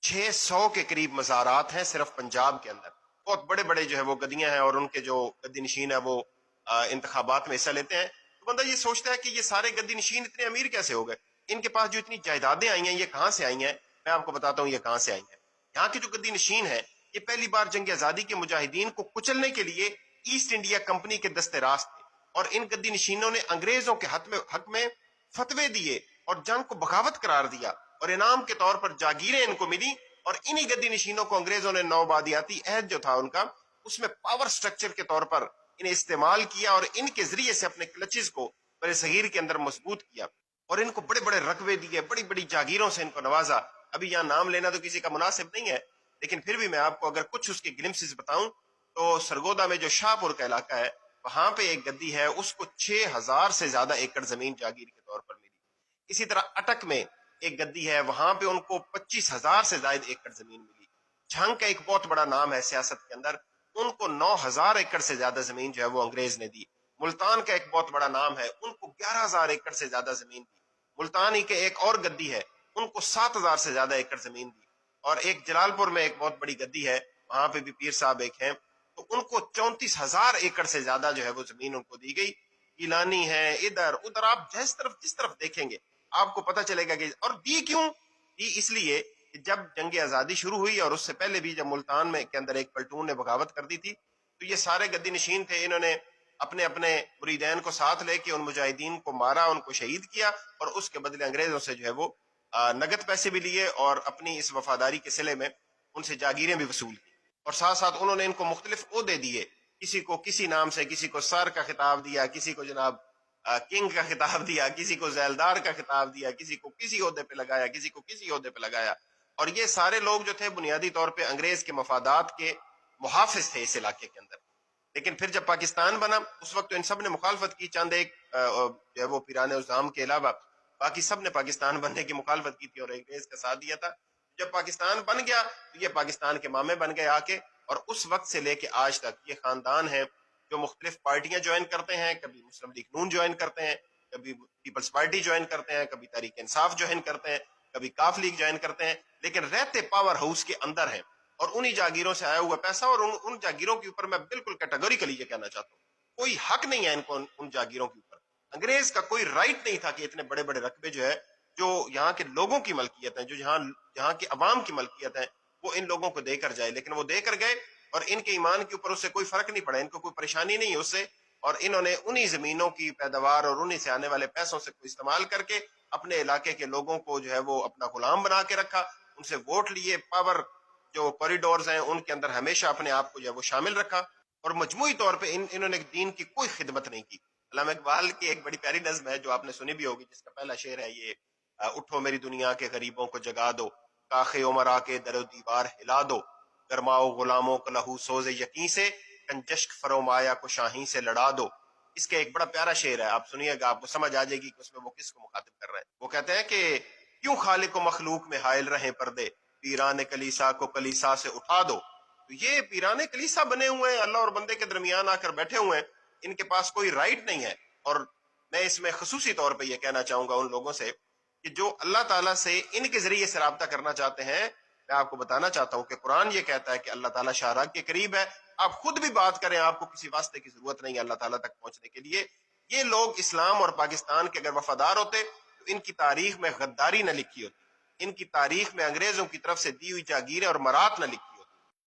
600 کے قریب مزارات ہیں صرف پنجاب کے اندر. بہت بڑے بڑے جو ہے وہ گدیاں ہیں، اور ان کے جو گدی نشین ہے وہ انتخابات میں حصہ لیتے ہیں. تو بندہ یہ سوچتا ہے کہ یہ سارے گدی نشین اتنے امیر کیسے ہو گئے، ان کے پاس جو اتنی جائیدادیں آئی ہیں یہ کہاں سے آئی ہیں؟ میں آپ کو بتاتا ہوں یہ کہاں سے آئی ہیں. یہاں کے جو گدی نشین ہیں یہ پہلی بار جنگ آزادی کے مجاہدین کو کچلنے کے لیے ایسٹ انڈیا کمپنی کے دستے راست تھے، اور ان گدی نشینوں نے انگریزوں کے حق میں فتوے دیے اور جنگ کو بغاوت قرار دیا، اور انعام کے طور پر جاگیریں ان کو ملی. اور انہی گدی نشینوں کو انگریزوں نے نوآبادیاتی عہد جو تھا ان کا، اس میں پاور سٹرکچر کے طور پر انہیں استعمال کیا، اور ان کے ذریعے سے اپنے کلچز کو بر صغیر کے اندر مضبوط کیا، اور ان کو بڑے بڑے رقبے دیے، بڑی بڑی جاگیروں سے ان کو نوازا. ابھی یہاں نام لینا تو کسی کا مناسب نہیں ہے، لیکن پھر بھی میں آپ کو اگر کچھ اس کے گلمسز بتاؤں تو سرگودا میں جو شاہ پور کا علاقہ ہے وہاں پہ ایک گدی ہے، اس کو 6000 سے زیادہ ایکڑ زمین جاگیر کے طور پر ملی. اسی طرح اٹک میں ایک گدی ہے، وہاں پہ ان کو 25,000 سے زائد ایکڑ زمین ملی. جھنگ کا ایک بہت بڑا نام ہے سیاست کے اندر، ان کو 9000 ایکڑ سے زیادہ زمین جو ہے وہ انگریز نے دی. ملتان کا ایک بہت بڑا نام ہے، ان کو 11,000 ایکڑ سے زیادہ زمین دی. ملتان ہی کے ایک اور گدی ہے، ان کو 7,000 سے زیادہ ایکڑ زمین دی. اور ایک جلال پور میں ایک بہت بڑی گدی ہے، وہاں پہ بھی پیر صاحب ایک ہیں، تو ان کو 34,000 ایکڑ سے زیادہ جو ہے وہ زمین ان کو دی گئی. گیلانی ہے، ادھر ادھر، آپ جس طرف دیکھیں گے آپ کو پتہ چلے گا کہ اور دی کیوں دی؟ اس لیے کہ جب جنگ آزادی شروع ہوئی اور اس سے پہلے بھی جب ملتان میں کے اندر ایک پلٹون نے بغاوت کر دی تھی، تو یہ سارے گدی نشین تھے، انہوں نے اپنے اپنے مریدین کو ساتھ لے کے ان مجاہدین کو مارا، ان کو شہید کیا، اور اس کے بدلے انگریزوں سے جو ہے وہ نگد پیسے بھی لیے، اور اپنی اس وفاداری کے صلے میں ان سے جاگیریں بھی وصول کی. اور ساتھ ساتھ انہوں نے ان کو مختلف عہدے دیے، کسی کو کسی نام سے، کسی کو سر کا خطاب دیا، کسی کو جناب کنگ کا خطاب دیا، کسی کو ذیلدار کا خطاب دیا، کسی کو کسی عہدے پہ لگایا، کسی کو کسی عہدے پہ لگایا. اور یہ سارے لوگ جو تھے بنیادی طور پہ انگریز کے مفادات کے محافظ تھے اس علاقے کے اندر. لیکن پھر جب پاکستان بنا اس وقت تو ان سب نے مخالفت کی، چند ایک جو ہے وہ پیران الزام کے علاوہ باقی سب نے پاکستان بننے کی مخالفت کی تھی اور انگریز کا ساتھ دیا تھا. جب پاکستان بن گیا تو یہ پاکستان کے مامے بن گئے آ کے، اور اس وقت سے لے کے آج تک یہ خاندان ہیں جو مختلف پارٹیاں جوائن کرتے ہیں. کبھی مسلم لیگ نون جوائن کرتے ہیں، کبھی پیپلز پارٹی جوائن کرتے ہیں، کبھی تحریک انصاف جوائن کرتے ہیں، کبھی کاف لیگ جوائن کرتے ہیں، لیکن رہتے پاور ہاؤس کے اندر ہیں اور انہی جاگیروں سے آیا ہوا پیسہ. اور ان جاگیروں کے اوپر میں بالکل کیٹیگوریکلی یہ کہنا چاہتا ہوں کوئی حق نہیں ہے ان کو ان جاگیروں کے اوپر. انگریز کا کوئی رائٹ نہیں تھا کہ اتنے بڑے بڑے رقبے جو ہے جو یہاں کے لوگوں کی ملکیت ہیں، جو یہاں کے عوام کی ملکیت ہیں، وہ ان لوگوں کو دے کر جائے. لیکن وہ دے کر گئے اور ان کے ایمان کے اوپر اس سے کوئی فرق نہیں پڑا، ان کو کوئی پریشانی نہیں ہے اس سے. اور انہوں نے انہی زمینوں کی پیداوار اور انہی سے آنے والے پیسوں سے استعمال کر کے اپنے علاقے کے لوگوں کو جو ہے وہ اپنا غلام بنا کے رکھا، ان سے ووٹ لیے، پاور جو کوریڈورز ہیں ان کے اندر ہمیشہ اپنے آپ کو جو ہے وہ شامل رکھا، اور مجموعی طور پہ انہوں نے دین کی کوئی خدمت نہیں کی. علامہ اقبال کی ایک بڑی پیاری نظم ہے جو آپ نے سنی بھی ہوگی، جس کا پہلا شعر ہے یہ: اٹھو میری دنیا کے غریبوں کو جگا دو، کاخ عمر آ کے در و دیوار ہلا دو، گرماؤ غلاموں کو لہو سوز یقین سے، کنجشک فرومایا کو شاہین سے لڑا دو. اس کا ایک بڑا پیارا شعر ہے، آپ سنیے گا آپ کو سمجھ آ جائے گی کہ اس میں وہ کس کو مخاطب کر رہے ہیں. وہ کہتے ہیں کہ کیوں خالق و مخلوق میں حائل رہیں پردے، پیران کلیسا کو کلیسا سے اٹھا دو. تو یہ پیران کلیسا بنے ہوئے ہیں، اللہ اور بندے کے درمیان آ کر بیٹھے ہوئے ہیں، ان کے پاس کوئی رائٹ نہیں ہے. اور میں اس میں خصوصی طور پہ یہ کہنا چاہوں گا ان لوگوں سے کہ جو اللہ تعالیٰ سے ان کے ذریعے سے رابطہ کرنا چاہتے ہیں، میں آپ کو بتانا چاہتا ہوں کہ قرآن یہ کہتا ہے کہ اللہ تعالیٰ شاہراہ کے قریب ہے. آپ خود بھی بات کریں، آپ کو کسی واسطے کی ضرورت نہیں ہے اللہ تعالیٰ تک پہنچنے کے لیے. یہ لوگ اسلام اور پاکستان کے اگر وفادار ہوتے تو ان کی تاریخ میں غداری نہ لکھی ہوتی، ان کی تاریخ میں انگریزوں کی طرف سے دی ہوئی جاگیریں اور مرات نہ لکھی.